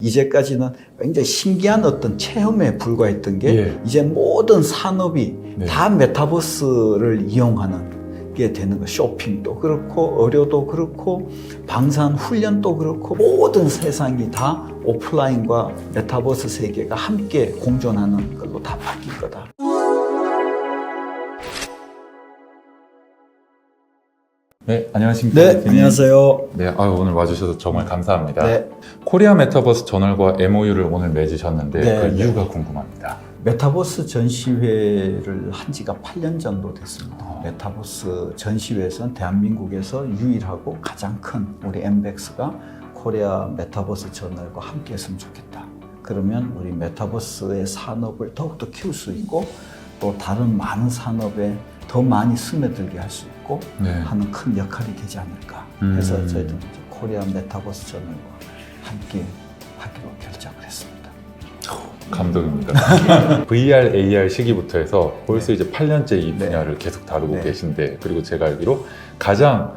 이제까지는 굉장히 신기한 어떤 체험에 불과했던 게 이제 모든 산업이 다 메타버스를 이용하는 게 되는 거. 쇼핑도 그렇고 의료도 그렇고 방산 훈련도 그렇고 모든 세상이 다 오프라인과 메타버스 세계가 함께 공존하는 걸로 다 바뀔 거다. 네, 안녕하십니까. 네, 안녕하세요. 네, 오늘 와주셔서 정말 감사합니다. 네. 코리아 메타버스 저널과 MOU를 오늘 맺으셨는데 네, 그 이유가 궁금합니다. 메타버스 전시회를 한 지가 8년 정도 됐습니다. 메타버스 전시회에서는 대한민국에서 유일하고 가장 큰 우리 엠벡스가 코리아 메타버스 저널과 함께 했으면 좋겠다. 그러면 우리 메타버스의 산업을 더욱더 키울 수 있고 또 다른 많은 산업에 더 많이 스며들게 할 수 있고 하는 큰 역할이 되지 않을까. 그래서 저희도 이제 코리아 메타버스 저널과 함께 하기로 결정을 했습니다. 감동입니다. VR, AR 시기부터 해서 벌써 이제 8년째 이 분야를 계속 다루고 계신데, 그리고 제가 알기로 가장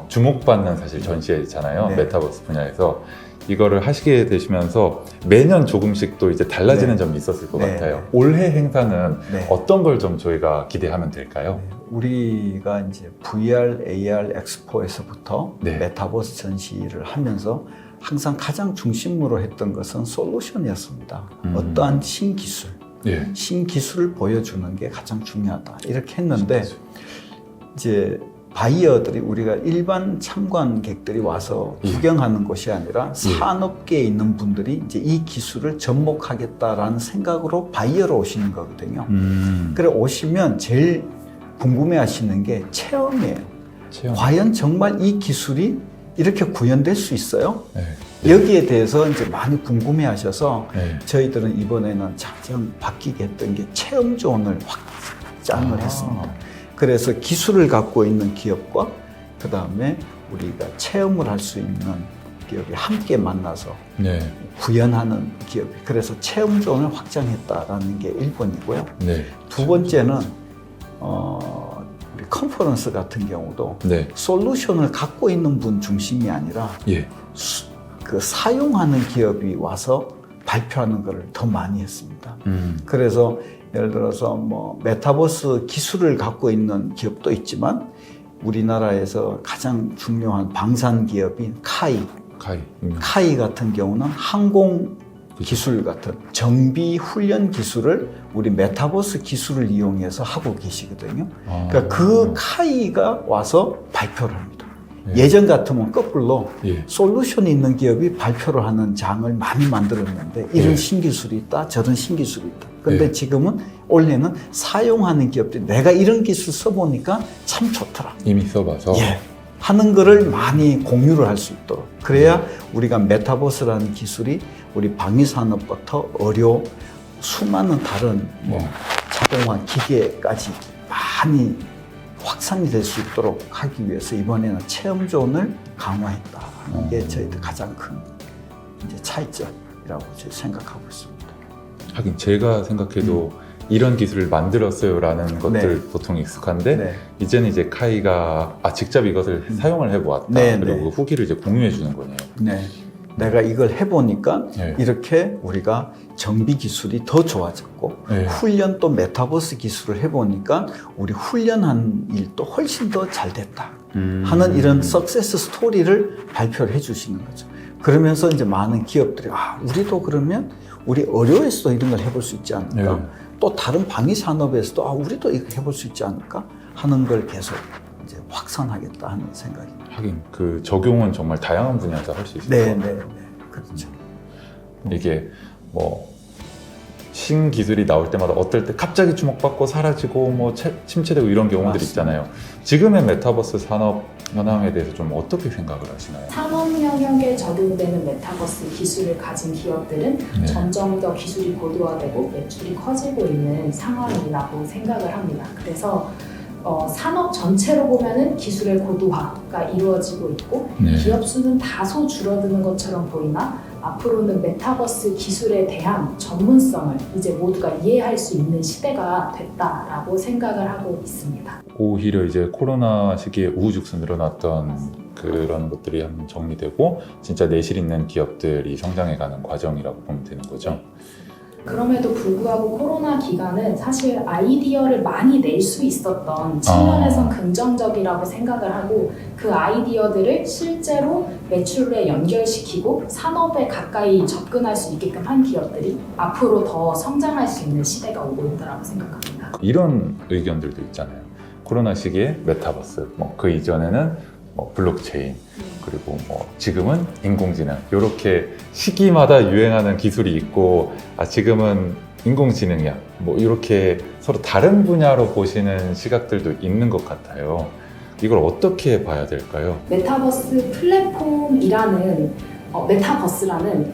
주목받는 사실 전시회잖아요. 메타버스 분야에서. 이거를 하시게 되시면서 매년 조금씩 또 이제 달라지는 점이 있었을 것 같아요. 올해 행사는 어떤 걸 좀 저희가 기대하면 될까요? 우리가 이제 VR, AR 엑스포에서부터 메타버스 전시를 하면서 항상 가장 중심으로 했던 것은 솔루션이었습니다. 어떠한 신기술, 신기술을 보여주는 게 가장 중요하다. 이렇게 했는데 이제 바이어들이 우리가 일반 참관객들이 와서 구경하는 곳이 아니라 산업계에 있는 분들이 이제 이 기술을 접목하겠다라는 생각으로 바이어로 오시는 거거든요. 그래 오시면 제일 궁금해 하시는 게 체험이에요. 과연 정말 이 기술이 이렇게 구현될 수 있어요? 여기에 대해서 이제 많이 궁금해 하셔서 저희들은 이번에는 가장 바뀌게 했던 게 체험존을 확장을 했습니다. 그래서 기술을 갖고 있는 기업과 그 다음에 우리가 체험을 할 수 있는 기업이 함께 만나서 구현하는 기업이, 그래서 체험존을 확장했다라는 게 1번이고요. 두 번째는 우리 컨퍼런스 같은 경우도 솔루션을 갖고 있는 분 중심이 아니라 그 사용하는 기업이 와서 발표하는 것을 더 많이 했습니다. 그래서 예를 들어서 뭐 메타버스 기술을 갖고 있는 기업도 있지만 우리나라에서 가장 중요한 방산 기업인 카이 같은 경우는 항공 기술 같은 정비 훈련 기술을 우리 메타버스 기술을 이용해서 하고 계시거든요. 그러니까 그 카이가 와서 발표를 합니다. 예전 같으면 거꾸로 솔루션이 있는 기업이 발표를 하는 장을 많이 만들었는데 이런 신기술이 있다, 저런 신기술이 있다. 근데 지금은 올해는 사용하는 기업들이 내가 이런 기술 써보니까 참 좋더라. 이미 써봐서. 하는 거를 많이 공유를 할 수 있도록. 그래야 우리가 메타버스라는 기술이 우리 방위산업부터 의료, 수많은 다른 뭐 자동화 기계까지 많이 확산이 될 수 있도록 하기 위해서 이번에는 체험존을 강화했다는 게 저희들 가장 큰 이제 차이점이라고 생각하고 있습니다. 하긴 제가 생각해도 이런 기술을 만들었어요라는 것들 보통 익숙한데 이제는 이제 카이가 직접 이것을 사용을 해보았다. 그리고 그 후기를 이제 공유해 주는 거네요. 내가 이걸 해보니까 이렇게 우리가 정비 기술이 더 좋아졌고 훈련 또 메타버스 기술을 해보니까 우리 훈련한 일도 훨씬 더 잘 됐다 하는 이런 석세스 스토리를 발표를 해주시는 거죠. 그러면서 이제 많은 기업들이 우리도 그러면 우리 의료에서도 이런 걸 해볼 수 있지 않을까? 또 다른 방위 산업에서도 우리도 이거 해볼 수 있지 않을까 하는 걸 계속 이제 확산하겠다 하는 생각입니다. 하긴 그 적용은 정말 다양한 분야에서 할 수 있을 것 같아요. 그렇죠. 이게 뭐 신기술이 나올 때마다 어떨 때 갑자기 주목받고 사라지고 뭐 침체되고 이런 경우들이 있잖아요. 지금의 메타버스 산업 현황에 대해서 좀 어떻게 생각을 하시나요? 산업 영역에 적용되는 메타버스 기술을 가진 기업들은 점점 더 기술이 고도화되고 매출이 커지고 있는 상황이라고 생각을 합니다. 그래서 산업 전체로 보면은 기술의 고도화가 이루어지고 있고 기업 수는 다소 줄어드는 것처럼 보이나 앞으로는 메타버스 기술에 대한 전문성을 이제 모두가 이해할 수 있는 시대가 됐다라고 생각을 하고 있습니다. 오히려 이제 코로나 시기에 우후죽순 늘어났던 그런 것들이 한번 정리되고 진짜 내실 있는 기업들이 성장해가는 과정이라고 보면 되는 거죠. 그럼에도 불구하고 코로나 기간은 사실 아이디어를 많이 낼 수 있었던 측면에선 긍정적이라고 생각을 하고 그 아이디어들을 실제로 매출에 연결시키고 산업에 가까이 접근할 수 있게끔 한 기업들이 앞으로 더 성장할 수 있는 시대가 오고 있다고 생각합니다. 이런 의견들도 있잖아요. 코로나 시기에 메타버스, 그 이전에는 블록체인, 그리고 지금은 인공지능, 이렇게 시기마다 유행하는 기술이 있고, 지금은 인공지능이야, 이렇게 서로 다른 분야로 보시는 시각들도 있는 것 같아요. 이걸 어떻게 봐야 될까요? 메타버스 플랫폼이라는 메타버스라는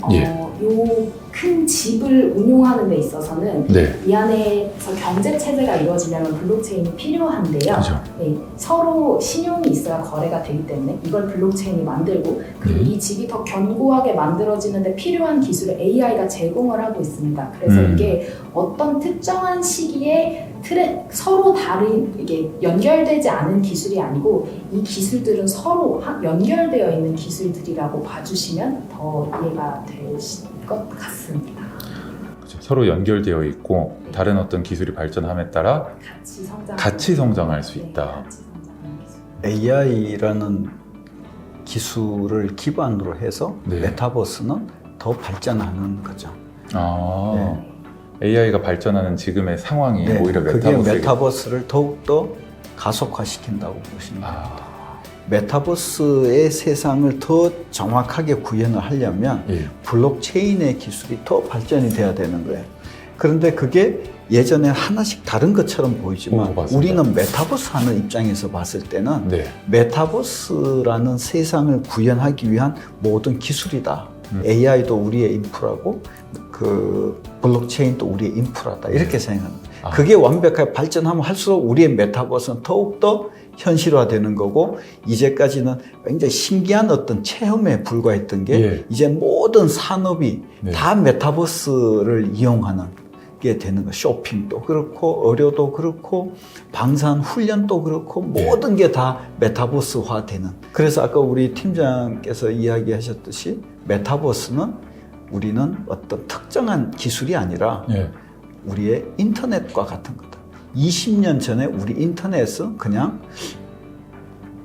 요 큰 집을 운용하는 데 있어서는 이 안에서 경제 체제가 이루어지려면 블록체인이 필요한데요. 그렇죠. 네, 서로 신용이 있어야 거래가 되기 때문에 이걸 블록체인이 만들고 그리고 이 집이 더 견고하게 만들어지는데 필요한 기술을 AI가 제공을 하고 있습니다. 그래서 이게 어떤 특정한 시기에 서로 다른 이게 연결되지 않은 기술이 아니고 이 기술들은 서로 연결되어 있는 기술들이라고 봐주시면 더 이해가 될 것 같습니다. 그렇죠. 서로 연결되어 있고 다른 어떤 기술이 발전함에 따라 같이 성장할 수 있다. 같이 성장하는 기술. AI라는 기술을 기반으로 해서 메타버스는 더 발전하는 거죠. AI가 발전하는 지금의 상황이 오히려 그게 메타버스를 더욱더 가속화시킨다고 보시면 됩니다. 메타버스의 세상을 더 정확하게 구현을 하려면 블록체인의 기술이 더 발전이 돼야 되는 거예요. 그런데 그게 예전에 하나씩 다른 것처럼 보이지만 우리는 메타버스 하는 입장에서 봤을 때는 메타버스라는 세상을 구현하기 위한 모든 기술이다. AI도 우리의 인프라고 그 블록체인도 우리의 인프라다. 이렇게 생각합니다. 그게 완벽하게 발전하면 할수록 우리의 메타버스는 더욱더 현실화되는 거고 이제까지는 굉장히 신기한 어떤 체험에 불과했던 게 이제 모든 산업이 다 메타버스를 이용하는 게 되는 거. 쇼핑도 그렇고 의료도 그렇고 방산 훈련도 그렇고 모든 게 다 메타버스화 되는. 그래서 아까 우리 팀장께서 이야기하셨듯이 메타버스는 우리는 어떤 특정한 기술이 아니라 우리의 인터넷과 같은 거다. 20년 전에 우리 인터넷은 그냥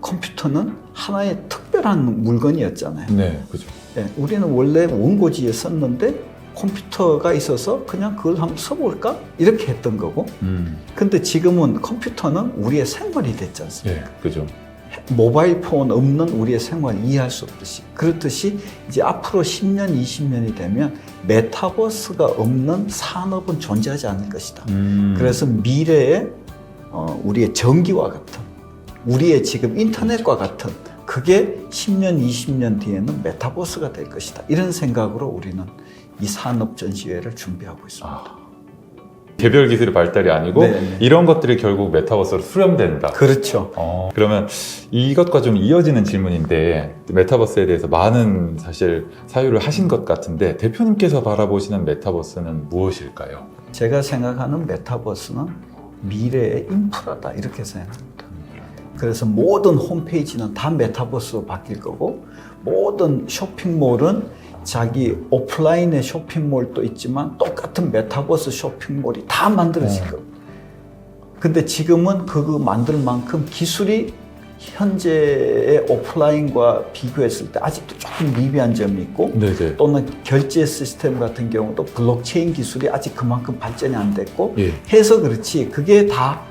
컴퓨터는 하나의 특별한 물건이었잖아요. 네, 그죠. 우리는 원래 원고지에 썼는데 컴퓨터가 있어서 그냥 그걸 한번 써볼까? 이렇게 했던 거고. 근데 지금은 컴퓨터는 우리의 생활이 됐지 않습니까? 그죠. 모바일 폰 없는 우리의 생활을 이해할 수 없듯이 그렇듯이 이제 앞으로 10년, 20년이 되면 메타버스가 없는 산업은 존재하지 않을 것이다. 그래서 미래에 우리의 전기와 같은 우리의 지금 인터넷과 같은 그게 10년, 20년 뒤에는 메타버스가 될 것이다. 이런 생각으로 우리는 이 산업 전시회를 준비하고 있습니다. 개별 기술의 발달이 아니고 이런 것들이 결국 메타버스로 수렴된다. 그렇죠. 그러면 이것과 좀 이어지는 질문인데 메타버스에 대해서 많은 사실 사유를 하신 것 같은데 대표님께서 바라보시는 메타버스는 무엇일까요? 제가 생각하는 메타버스는 미래의 인프라다 이렇게 생각합니다. 그래서 모든 홈페이지는 다 메타버스로 바뀔 거고 모든 쇼핑몰은 자기 오프라인의 쇼핑몰도 있지만 똑같은 메타버스 쇼핑몰이 다 만들어질 거예요. 근데 지금은 그거 만들 만큼 기술이 현재의 오프라인과 비교했을 때 아직도 조금 미비한 점이 있고 또는 결제 시스템 같은 경우도 블록체인 기술이 아직 그만큼 발전이 안 됐고 해서 그렇지 그게 다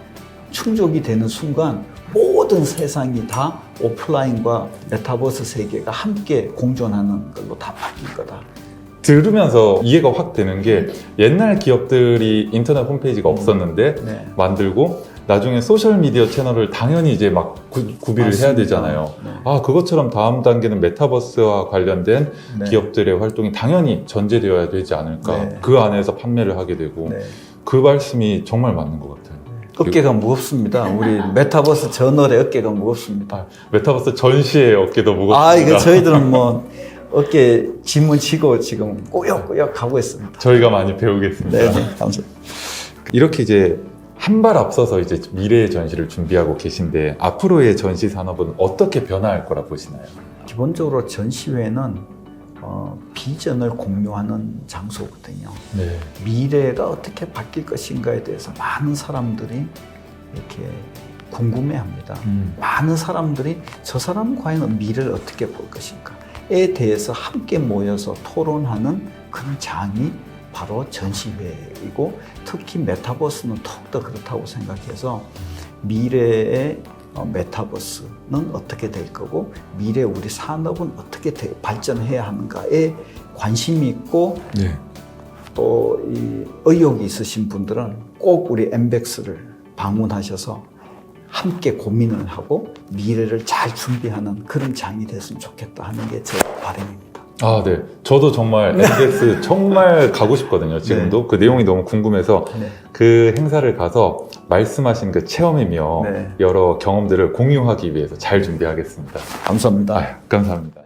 충족이 되는 순간 모든 세상이 다 오프라인과 메타버스 세계가 함께 공존하는 걸로 다 바뀔 거다. 들으면서 이해가 확 되는 게 옛날 기업들이 인터넷 홈페이지가 없었는데 만들고 나중에 소셜미디어 채널을 당연히 이제 막 구비를 해야 되잖아요. 그것처럼 다음 단계는 메타버스와 관련된 기업들의 활동이 당연히 전제되어야 되지 않을까. 그 안에서 판매를 하게 되고 그 말씀이 정말 맞는 것 같아요. 어깨가 무겁습니다. 우리 메타버스 저널의 어깨가 무겁습니다. 메타버스 전시의 어깨도 무겁습니다. 이거 저희들은 뭐 어깨 짐을 지고 지금 꾸역꾸역 가고 있습니다. 저희가 많이 배우겠습니다. 네, 감사합니다. 이렇게 이제 한 발 앞서서 이제 미래의 전시를 준비하고 계신데 앞으로의 전시 산업은 어떻게 변화할 거라 보시나요? 기본적으로 전시회는 비전을 공유하는 장소거든요. 네. 미래가 어떻게 바뀔 것인가에 대해서 많은 사람들이 이렇게 궁금해합니다. 많은 사람들이 저 사람은 과연 미래를 어떻게 볼 것인가에 대해서 함께 모여서 토론하는 그런 장이 바로 전시회이고, 특히 메타버스는 더욱더 그렇다고 생각해서 미래의 메타버스는 어떻게 될 거고 미래 우리 산업은 어떻게 발전해야 하는가에 관심이 있고 네. 또 이 의욕이 있으신 분들은 꼭 우리 엠벡스를 방문하셔서 함께 고민을 하고 미래를 잘 준비하는 그런 장이 됐으면 좋겠다 하는 게 제 바람입니다. 아, 네. 저도 정말 엠벡스 정말 가고 싶거든요. 지금도. 네. 그 내용이 너무 궁금해서 네. 그 행사를 가서 말씀하신 그 체험이며 네. 여러 경험들을 공유하기 위해서 잘 준비하겠습니다. 감사합니다. 감사합니다.